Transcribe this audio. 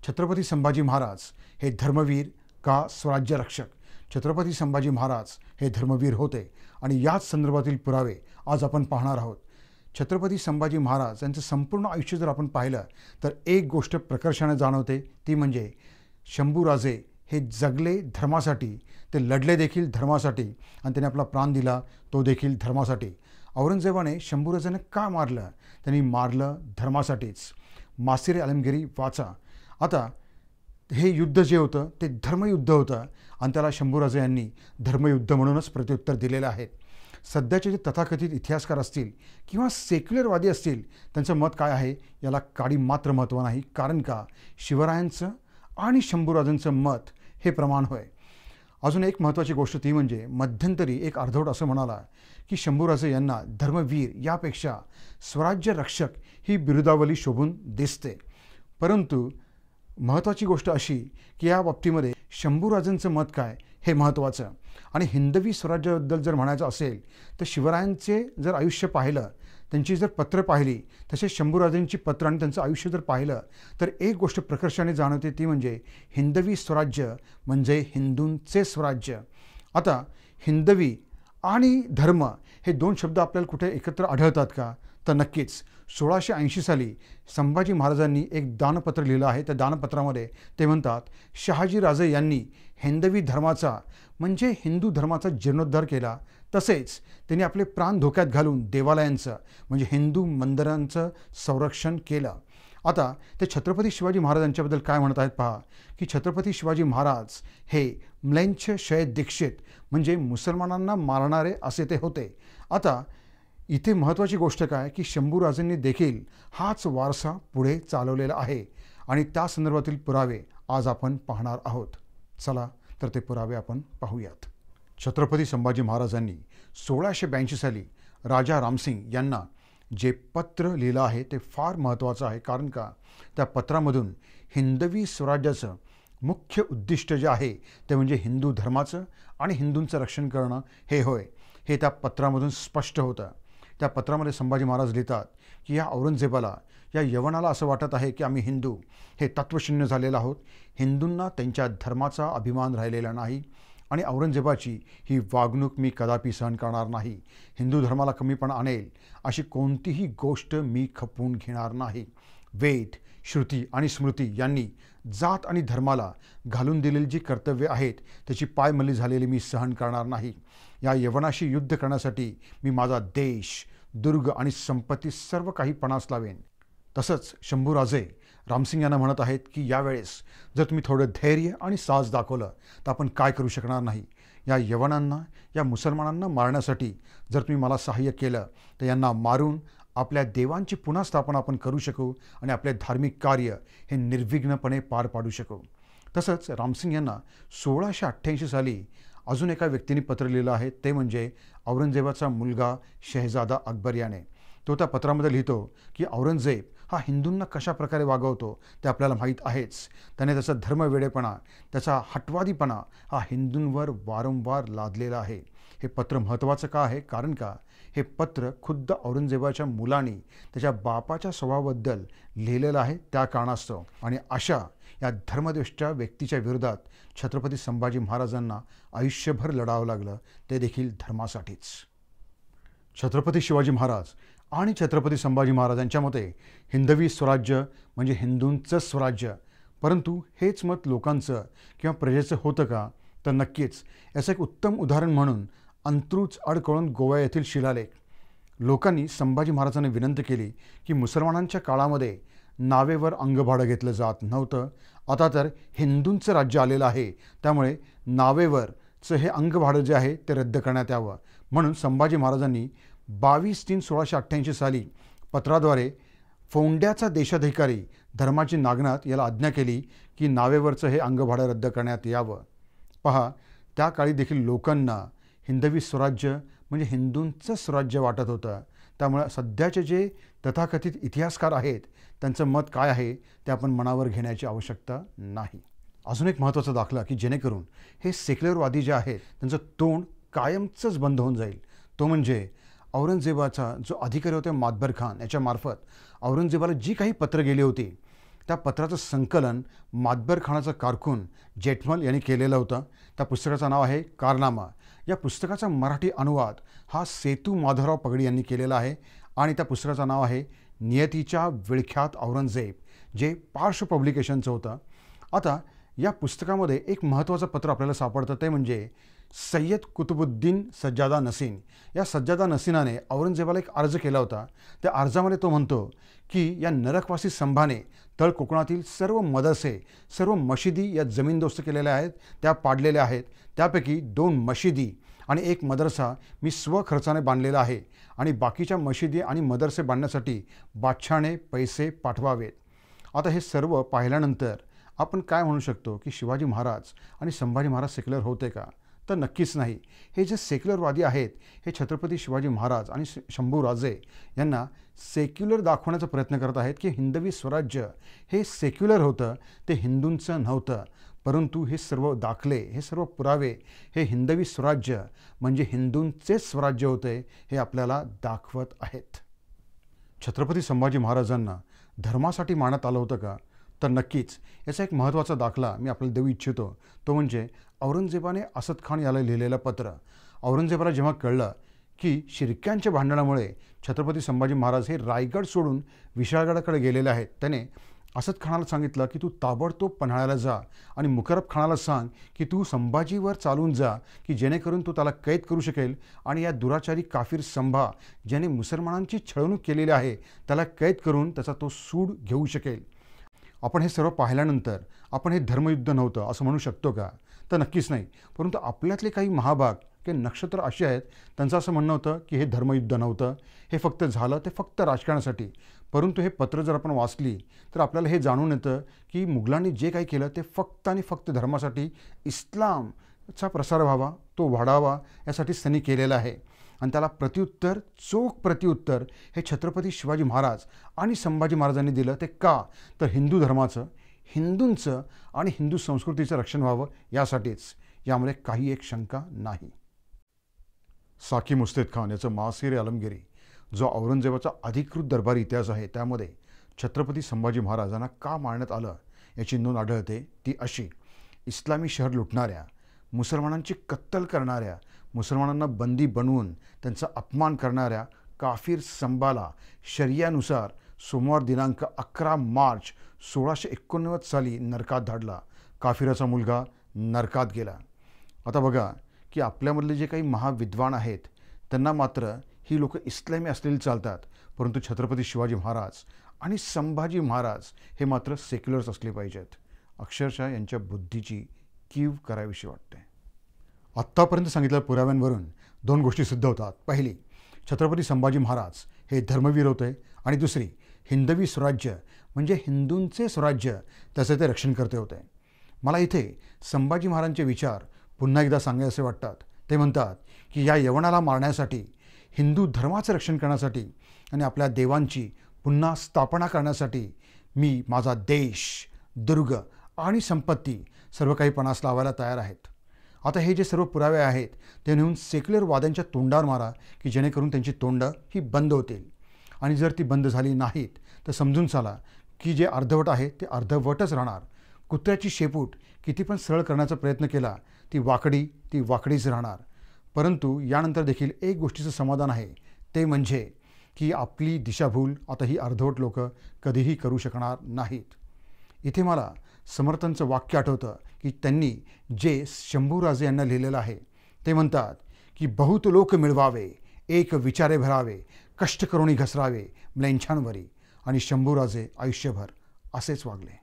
छत्रपती संभाजी महाराज हे धर्मवीर का स्वराज्य रक्षक? छत्रपती संभाजी महाराज हे धर्मवीर होते आणि याच संदर्भातील पुरावे आज आपण पाहणार आहोत. छत्रपती संभाजी महाराज यांचं संपूर्ण आयुष्य जर आपण पाहिलं तर एक गोष्ट प्रकर्षाने जाणवते, ती म्हणजे शंभूराजे हे जगले धर्मासाठी, ते लढले देखील धर्मासाठी आणि त्याने आपला प्राण दिला तो देखील धर्मासाठी. औरंगजेबाने शंभूराजांना का मारलं? त्यांनी मारलं धर्मासाठीच. मासिर आलमगिरी वाचा. आता हे युद्ध जे होतं ते धर्मयुद्ध होतं आणि त्याला शंभूराजे यांनी धर्मयुद्ध म्हणूनच प्रत्युत्तर दिलेलं आहे. सध्याचे जे तथाकथित इतिहासकार असतील किंवा सेक्युलरवादी असतील त्यांचं मत काय आहे याला काडी मात्र महत्त्व नाही. कारण का? शिवरायांचं आणि शंभूराजांचं मत हे प्रमाण होय. अजून एक महत्त्वाची गोष्ट ती म्हणजे मध्यंतरी एक अर्धवट असं म्हणाला की शंभूराजे यांना धर्मवीर यापेक्षा स्वराज्य रक्षक ही बिरुदावली शोभून दिसते. परंतु महत्त्वाची गोष्ट अशी की या बाबतीमध्ये शंभूराजांचं मत काय हे महत्त्वाचं. आणि हिंदवी स्वराज्याबद्दल जर म्हणायचं असेल तर शिवरायांचे जर आयुष्य पाहिलं, त्यांची जर पत्र पाहिली, तसेच शंभूराजांची पत्र आणि त्यांचं आयुष्य जर पाहिलं तर एक गोष्ट प्रकर्षाने जाणवते, ती म्हणजे हिंदवी स्वराज्य म्हणजे हिंदूंचे स्वराज्य. आता हिंदवी आणि धर्म हे दोन शब्द आपल्याला कुठे एकत्र आढळतात का? तर नक्कीच. 1680 साली संभाजी महाराजांनी एक दानपत्र लिहिलं आहे. त्या दानपत्रामध्ये ते म्हणतात, शहाजीराजे यांनी हिंदवी धर्माचा म्हणजे हिंदू धर्माचा जीर्णोद्धार केला, तसेच त्यांनी आपले प्राण धोक्यात घालून देवालयांचं म्हणजे हिंदू मंदिरांचं संरक्षण केलं. आता ते छत्रपती शिवाजी महाराजांच्याबद्दल काय म्हणत आहेत पहा, की छत्रपती शिवाजी महाराज हे म्लेच्छ शयद दीक्षित म्हणजे मुसलमानांना मारणारे असे ते होते. आता इथे महत्त्वाची गोष्ट काय की शंभूराजांनी देखील हाच वारसा पुढे चालवलेला आहे आणि त्या संदर्भातील पुरावे आज आपण पाहणार आहोत. चला तर ते पुरावे आपण पाहूयात. छत्रपती संभाजी महाराजांनी 1682 साली राजा रामसिंग यांना जे पत्र लिहिलं आहे ते फार महत्त्वाचं आहे. कारण का? त्या पत्रामधून हिंदवी स्वराज्याचं मुख्य उद्दिष्ट जे आहे ते म्हणजे हिंदू धर्माचं आणि हिंदूंचं रक्षण करणं हे होय. हे त्या पत्रामधून स्पष्ट होतं. त्या पत्रामध्ये संभाजी महाराज लिहितात की या औरंगजेबाला, या यवनाला असं वाटत आहे की आम्ही हिंदू हे तत्वशून्य झालेलो आहोत. हिंदूंना त्यांच्या धर्माचा अभिमान राहिलेला नाही आणि औरंगजेबाची ही वागणूक मी कदापि सहन करणार नाही. हिंदू धर्माला कमीपणा आणेल अशी कोणतीही गोष्ट मी खपवून घेणार नाही. वेद, श्रुती आणि स्मृती यांनी जात आणि धर्माला घालून दिलेली जी कर्तव्ये आहेत त्याची पायमल्ली झालेली मी सहन करणार नाही. या यवनाशी युद्ध करण्यासाठी मी माझा देश, दुर्ग आणि संपत्ती सर्व काही पणास लावेन. तसंच शंभूराजे रामसिंग यांना म्हणत आहेत की यावेळेस जर तुम्ही थोडं धैर्य आणि साहस दाखवलं तर आपण काय करू शकणार नाही. या यवनांना, या मुसलमानांना मारण्यासाठी जर तुम्ही मला सहाय्य केलं तर यांना मारून आपल्या देवांची पुन्हा स्थापना आपण करू शकू आणि आपले धार्मिक कार्य हे निर्विघ्नपणे पार पाडू शकू. तसंच रामसिंग यांना 1688 साली अजून एका व्यक्तीने पत्र लिहिलं आहे, ते म्हणजे औरंगजेबाचा मुलगा शहजादा अकबर याने. तो त्या पत्रामध्ये लिहितो की औरंगजेब हा हिंदूंना कशा प्रकारे वागवतो ते आपल्याला माहीत आहेच. त्याने त्याचा धर्मवेडेपणा, त्याचा हटवादीपणा हा हिंदूंवर वारंवार लादलेला आहे. हे पत्र महत्त्वाचं का आहे? कारण का? हे पत्र खुद्द औरंगजेबाच्या मुलाने त्याच्या बापाच्या स्वभावाबद्दल लिहिलेलं आहे त्या कारणास्तव. आणि अशा या धर्मद्वेष्टा व्यक्तीच्या विरोधात छत्रपती संभाजी महाराजांना आयुष्यभर लढावं लागलं, ते देखील धर्मासाठीच. छत्रपती शिवाजी महाराज आणि छत्रपती संभाजी महाराजांच्या मते हिंदवी स्वराज्य म्हणजे हिंदूंचं स्वराज्य. परंतु हेच मत लोकांचं किंवा प्रजेचं होतं का? तर नक्कीच. याचं एक उत्तम उदाहरण म्हणून अंत्रुज अडकळून गोवा येथील शिलालेख. लोकांनी संभाजी महाराजांना विनंती केली की मुसलमानांच्या काळामध्ये नावेवर अंगभाडं घेतलं जात नव्हतं, आता तर हिंदूंचं राज्य आलेलं आहे, त्यामुळे नावेवरचं हे अंगभाडं जे आहे ते रद्द करण्यात यावं. म्हणून संभाजी महाराजांनी 22/3/1688 साली पत्राद्वारे फोंड्याचा देशाधिकारी धर्माजी नागनाथ याला आज्ञा केली की नावेवरचं हे अंगभाडं रद्द करण्यात यावं. पहा, त्या काळी देखील लोकांना हिंदवी स्वराज्य म्हणजे हिंदूंचं स्वराज्य वाटत होतं. त्यामुळे सध्याचे जे तथाकथित इतिहासकार आहेत त्यांचं मत काय आहे ते आपण मनावर घेण्याची आवश्यकता नाही. अजून एक महत्त्वाचा दाखला की जेणेकरून हे सेक्युलरवादी जे आहेत त्यांचं तोंड कायमचंच बंद होऊन जाईल, तो म्हणजे औरंगजेबाचा जो अधिकारी होता मातबर खान याच्यामार्फत औरंगजेबाला जी काही पत्र गेली होती त्या पत्राचं संकलन मातबरखानाचा कारकून जेठमल यांनी केलेलं होतं. त्या पुस्तकाचं नाव आहे कारनामा. या पुस्तकाचा मराठी अनुवाद हा सेतू माधवराव पगडी यांनी केलेला आहे आणि त्या पुस्तकाचं नाव आहे नियतीच्या विळख्यात औरंगजेब, जे पार्श्व पब्लिकेशनचं होतं. आता या पुस्तकामध्ये एक महत्त्वाचं पत्र आपल्याला सापडतं, ते म्हणजे सय्यद कुतुबुद्दीन सज्जादा नसीन. या सज्जादा नसीनाने औरंगजेबाला एक अर्ज केला होता. त्या अर्जामध्ये तो म्हणतो की या नरकवासी संभाने तळ कोकणातील सर्व मदरसे, सर्व मशिदी या जमीनदोस्त केलेल्या आहेत, त्या पाडलेल्या आहेत. त्यापैकी 2 मशिदी आणि 1 मदरसा मी स्वखर्चाने बांधलेला आहे आणि बाकीच्या मशिदी आणि मदरसे बांधण्यासाठी बादशहाने पैसे पाठवावेत. आता हे सर्व पाहिल्यानंतर आपण काय म्हणू शकतो की शिवाजी महाराज आणि संभाजी महाराज सेक्युलर होते का? तर नक्कीच नाही. हे जे सेक्युलरवादी आहेत हे छत्रपती शिवाजी महाराज आणि शंभूराजे यांना सेक्युलर दाखवण्याचा प्रयत्न करत आहेत की हिंदवी स्वराज्य हे सेक्युलर होतं, ते हिंदूंचं नव्हतं. परंतु हे सर्व दाखले, हे सर्व पुरावे हे हिंदवी स्वराज्य म्हणजे हिंदूंचेच स्वराज्य होते हे आपल्याला दाखवत आहेत. छत्रपती संभाजी महाराजांना धर्मासाठी मारण्यात आलं होतं का? तर नक्कीच. याचा एक महत्त्वाचा दाखला मी आपल्याला देऊ इच्छितो. तो म्हणजे औरंगजेबाने असद खान याला लिहिलेलं पत्र. औरंगजेबाला जेव्हा कळलं की शिर्क्यांच्या भांडणामुळे छत्रपती संभाजी महाराज हे रायगड सोडून विशाळगडाकडे गेलेले आहेत, त्याने असद खानाला सांगितलं की तू ताबडतोब पन्हाळ्याला जा आणि मुकरब खानाला सांग की तू संभाजीवर चालून जा, की जेणेकरून तो त्याला कैद करू शकेल आणि या दुराचारी काफीर संभा ज्याने मुसलमानांची छळवणूक केलेली आहे त्याला कैद करून त्याचा तो सूड घेऊ शकेल. आपण हे सर्व पाहिल्यानंतर आपण हे धर्मयुद्ध नव्हतं असं म्हणू शकतो का? तर नक्कीच नाही. परंतु आपल्यातले काही महाभाग की नक्षत्र असे आहेत, त्यांचं असं म्हणणं होतं की हे धर्मयुद्ध नव्हतं, हे फक्त झालं ते फक्त राजकारणासाठी. परंतु हे पत्र जर आपण वाचली तर आपल्याला हे जाणून येतं की मुघलांनी जे काही केलं ते फक्त आणि फक्त धर्मासाठी, इस्लामचा प्रसार व्हावा, तो वाढावा यासाठीच त्यांनी केलेलं आहे. आणि त्याला प्रत्युत्तर, चोख प्रत्युत्तर हे छत्रपती शिवाजी महाराज आणि संभाजी महाराजांनी दिलं. ते का? तर हिंदू धर्माचं, हिंदूंचं आणि हिंदू संस्कृतीचं रक्षण व्हावं यासाठीच. यामुळे काही एक शंका नाही. साकी मुस्तेद खान याचं मासिर आलमगिरी जो औरंगजेबाचा अधिकृत दरबारी इतिहास आहे त्यामध्ये छत्रपती संभाजी महाराजांना का मारण्यात आलं याची नोंद आढळते. ती अशी: इस्लामी शहर लुटणाऱ्या, मुसलमानांची कत्तल करणाऱ्या, मुसलमानांना बंदी बनवून त्यांचा अपमान करणाऱ्या काफीर संभाला शरियानुसार सोमवार दिनांक 11 मार्च 1689 साली नरकात धाडला. काफिराचा मुलगा नरकात गेला. आता बघा की आपल्यामधले जे काही महाविद्वान आहेत त्यांना मात्र ही लोक इस्लामी असलेली चालतात, परंतु छत्रपती शिवाजी महाराज आणि संभाजी महाराज हे मात्र सेक्युलर्स असले पाहिजेत. अक्षरशः यांच्या बुद्धीची कीव करावीशी वाटते. आत्तापर्यंत सांगितलेल्या पुराव्यांवरून 2 गोष्टी सिद्ध होतात. पहिली, छत्रपती संभाजी महाराज हे धर्मवीर होते आणि दुसरी, हिंदवी स्वराज्य म्हणजे हिंदूंचे स्वराज्य त्याचे ते रक्षणकर्ते होते. मला इथे संभाजी महाराजांचे विचार पुन्हा एकदा सांगायचे वाटतात. ते म्हणतात की या यवनाला मारण्यासाठी, हिंदू धर्माचं रक्षण करण्यासाठी आणि आपल्या देवांची पुन्हा स्थापना करण्यासाठी मी माझा देश, दुर्ग आणि संपत्ती सर्व काही पणास लावायला तयार आहेत. आता हे जे सर्व पुरावे आहेत ते नेऊन सेक्युलरवाद्यांच्या तोंडावर मारा की जेणेकरून त्यांची तोंडं ही बंद होतील. आणि जर ती बंद झाली नाहीत तर समजून चाला की जे अर्धवट आहे ते अर्धवटच राहणार. कुत्र्याची शेपूट किती पण सरळ करण्याचा प्रयत्न केला ती वाकडीच राहणार. परंतु यानंतर देखील एक गोष्टीचं समाधान आहे, ते म्हणजे की आपली दिशाभूल आता ही अर्धवट लोक कधीही करू शकणार नाहीत. इथे मला समर्थांचं वाक्य आठवतं की त्यांनी जे शंभूराजे यांना लिहिलेलं आहे. ते म्हणतात की बहुत लोक मिळवावे, एक विचारे भरावे, कष्ट करुणी घसरावे म्लेच्छांवरी. आणि शंभूराजे आयुष्यभर असेच वागले.